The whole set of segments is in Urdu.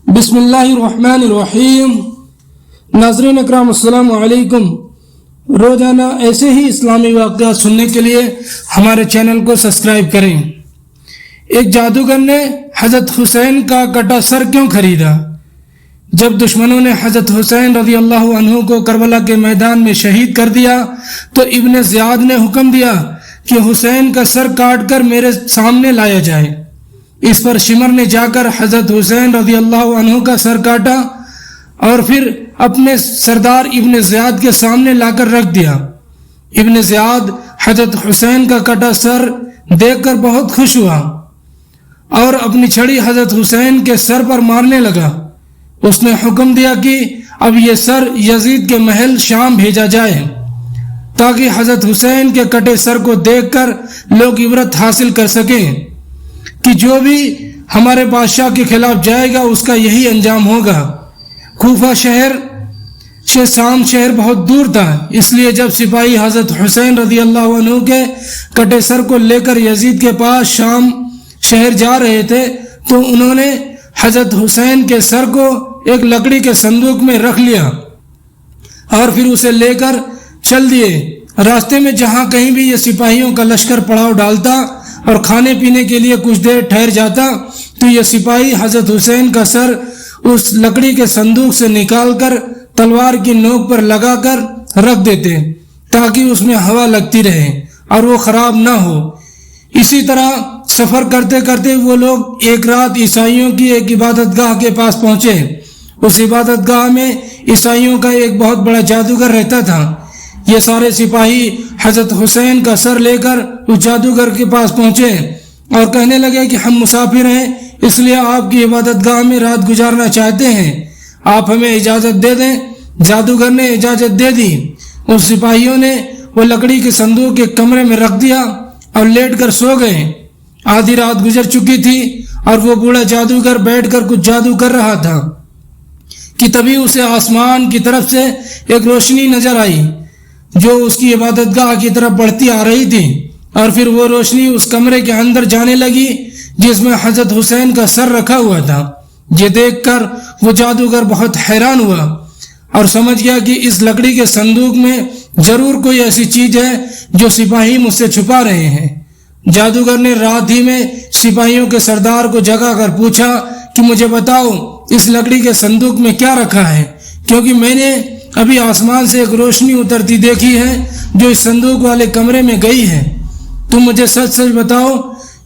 بسم اللہ الرحمن الرحیم۔ ناظرین اکرام السلام علیکم۔ روزانہ ایسے ہی اسلامی واقعات سننے کے لیے ہمارے چینل کو سبسکرائب کریں۔ ایک جادوگر نے حضرت حسین کا کٹا سر کیوں خریدا؟ جب دشمنوں نے حضرت حسین رضی اللہ عنہ کو کربلا کے میدان میں شہید کر دیا تو ابن زیاد نے حکم دیا کہ حسین کا سر کاٹ کر میرے سامنے لایا جائے۔ اس پر شمر نے جا کر حضرت حسین رضی اللہ عنہ کا سر کاٹا اور پھر اپنے سردار ابن زیاد کے سامنے لا کر رکھ دیا۔ ابن زیاد حضرت حسین کا کٹا سر دیکھ کر بہت خوش ہوا اور اپنی چھڑی حضرت حسین کے سر پر مارنے لگا۔ اس نے حکم دیا کہ اب یہ سر یزید کے محل شام بھیجا جائے تاکہ حضرت حسین کے کٹے سر کو دیکھ کر لوگ عبرت حاصل کر سکیں کہ جو بھی ہمارے بادشاہ کے خلاف جائے گا اس کا یہی انجام ہوگا۔ کوفہ شہر سے شام شہر بہت دور تھا، اس لیے جب سپاہی حضرت حسین رضی اللہ عنہ کے کٹے سر کو لے کر یزید کے پاس شام شہر جا رہے تھے تو انہوں نے حضرت حسین کے سر کو ایک لکڑی کے صندوق میں رکھ لیا اور پھر اسے لے کر چل دیے۔ راستے میں جہاں کہیں بھی یہ سپاہیوں کا لشکر پڑاؤ ڈالتا اور کھانے پینے کے لیے کچھ دیر ٹھہر جاتا تو یہ سپاہی حضرت حسین کا سر اس لکڑی کے صندوق سے نکال کر تلوار کی نوک پر لگا کر رکھ دیتے تاکہ اس میں ہوا لگتی رہے اور وہ خراب نہ ہو۔ اسی طرح سفر کرتے کرتے وہ لوگ ایک رات عیسائیوں کی ایک عبادت گاہ کے پاس پہنچے۔ اس عبادت گاہ میں عیسائیوں کا ایک بہت بڑا جادوگر رہتا تھا۔ یہ سارے سپاہی حضرت حسین کا سر لے کر اس جادوگر کے پاس پہنچے اور کہنے لگے کہ ہم مسافر ہیں، اس لیے آپ کی عبادت گاہ میں رات گزارنا چاہتے ہیں، آپ ہمیں اجازت دے دیں۔ جادوگر نے اجازت دے دی۔ اس سپاہیوں نے وہ لکڑی کے صندوق ایک کمرے میں رکھ دیا اور لیٹ کر سو گئے۔ آدھی رات گزر چکی تھی اور وہ بوڑھا جادوگر بیٹھ کر کچھ جادو کر رہا تھا کہ تبھی اسے آسمان کی طرف سے ایک روشنی نظر آئی جو اس کی عبادت گاہ کی طرف بڑھتی آ رہی تھی، اور پھر وہ روشنی اس کمرے کے اندر جانے لگی جس میں حضرت حسین کا سر رکھا ہوا تھا۔ یہ دیکھ کر وہ جادوگر بہت حیران ہوا اور سمجھ گیا کہ اس لکڑی کے صندوق میں ضرور کوئی ایسی چیز ہے جو سپاہی مجھ سے چھپا رہے ہیں۔ جادوگر نے رات ہی میں سپاہیوں کے سردار کو جگا کر پوچھا کہ مجھے بتاؤ اس لکڑی کے صندوق میں کیا رکھا ہے، کیونکہ میں نے ابھی آسمان سے ایک روشنی اترتی دیکھی ہے جو اس صندوق والے کمرے میں گئی ہے۔ تم مجھے سچ سچ بتاؤ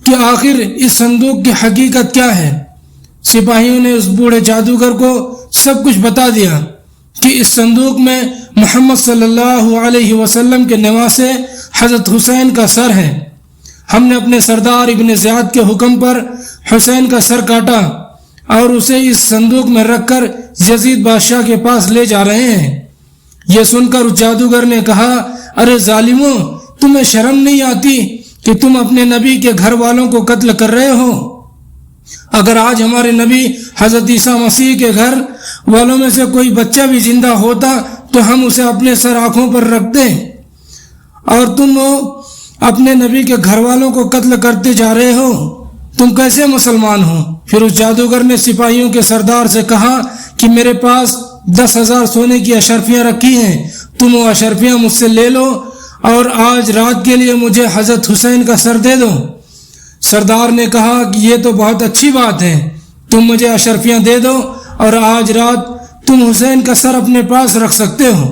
کہ آخر اس صندوق کی حقیقت کیا ہے۔ سپاہیوں نے اس بوڑھے جادوگر کو سب کچھ بتا دیا کہ اس صندوق میں محمد صلی اللہ علیہ وسلم کے نواسے حضرت حسین کا سر ہے۔ ہم نے اپنے سردار ابن زیاد کے حکم پر حسین کا سر کاٹا اور اسے اس صندوق میں رکھ کر یزید بادشاہ کے پاس لے جا رہے ہیں۔ یہ سن کر اس جادوگر نے کہا، ارے ظالموں، تمہیں شرم نہیں آتی کہ تم اپنے نبی کے گھر والوں کو قتل کر رہے ہو؟ اگر آج ہمارے نبی حضرت عیسیٰ مسیح کے گھر والوں میں سے کوئی بچہ بھی زندہ ہوتا تو ہم اسے اپنے سر آنکھوں پر رکھتے، اور تم اپنے نبی کے گھر والوں کو قتل کرتے جا رہے ہو، تم کیسے مسلمان ہو؟ پھر اس جادوگر نے سپاہیوں کے سردار سے کہا کہ میرے پاس 10,000 سونے کی اشرفیاں رکھی ہیں، تم وہ اشرفیاں مجھ سے لے لو اور آج رات کے لیے مجھے حضرت حسین کا سر دے دو۔ سردار نے کہا کہ یہ تو بہت اچھی بات ہے، تم مجھے اشرفیاں دے دو اور آج رات تم حسین کا سر اپنے پاس رکھ سکتے ہو۔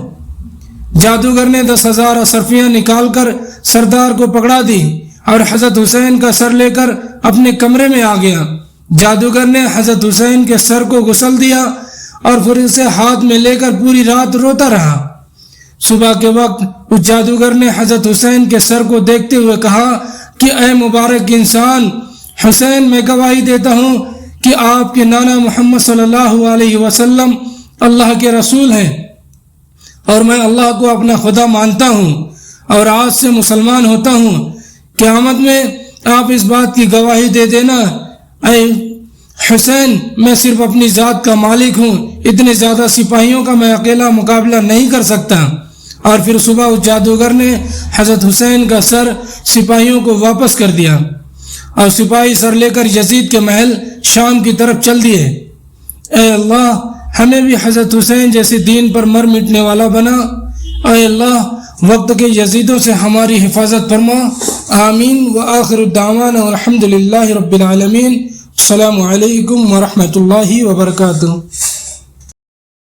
جادوگر نے 10,000 اشرفیاں نکال کر سردار کو پکڑا دی اور حضرت حسین کا سر لے کر اپنے کمرے میں آ گیا۔ جادوگر نے حضرت حسین کے سر کو غسل دیا اور پھر اسے ہاتھ میں لے کر پوری رات روتا رہا۔ صبح کے وقت اس جادوگر نے حضرت حسین کے سر کو دیکھتے ہوئے کہا کہ اے مبارک انسان حسین، میں گواہی دیتا ہوں کہ آپ کے نانا محمد صلی اللہ علیہ وسلم اللہ کے رسول ہیں اور میں اللہ کو اپنا خدا مانتا ہوں اور آج سے مسلمان ہوتا ہوں۔ قیامت میں آپ اس بات کی گواہی دے دینا، اے حسین، میں صرف اپنی ذات کا مالک ہوں، اتنے زیادہ سپاہیوں کا میں اکیلا مقابلہ نہیں کر سکتا۔ اور پھر صبح اس جادوگر نے حضرت حسین کا سر سپاہیوں کو واپس کر دیا اور سپاہی سر لے کر یزید کے محل شام کی طرف چل دیے۔ اے اللہ ہمیں بھی حضرت حسین جیسے دین پر مر مٹنے والا بنا. اے اللہ وقت کے یزیدوں سے ہماری حفاظت فرما. آمین. وآخر الدعوانا والحمد للہ رب العالمین. السلام علیکم ورحمۃ اللہ وبرکاتہ.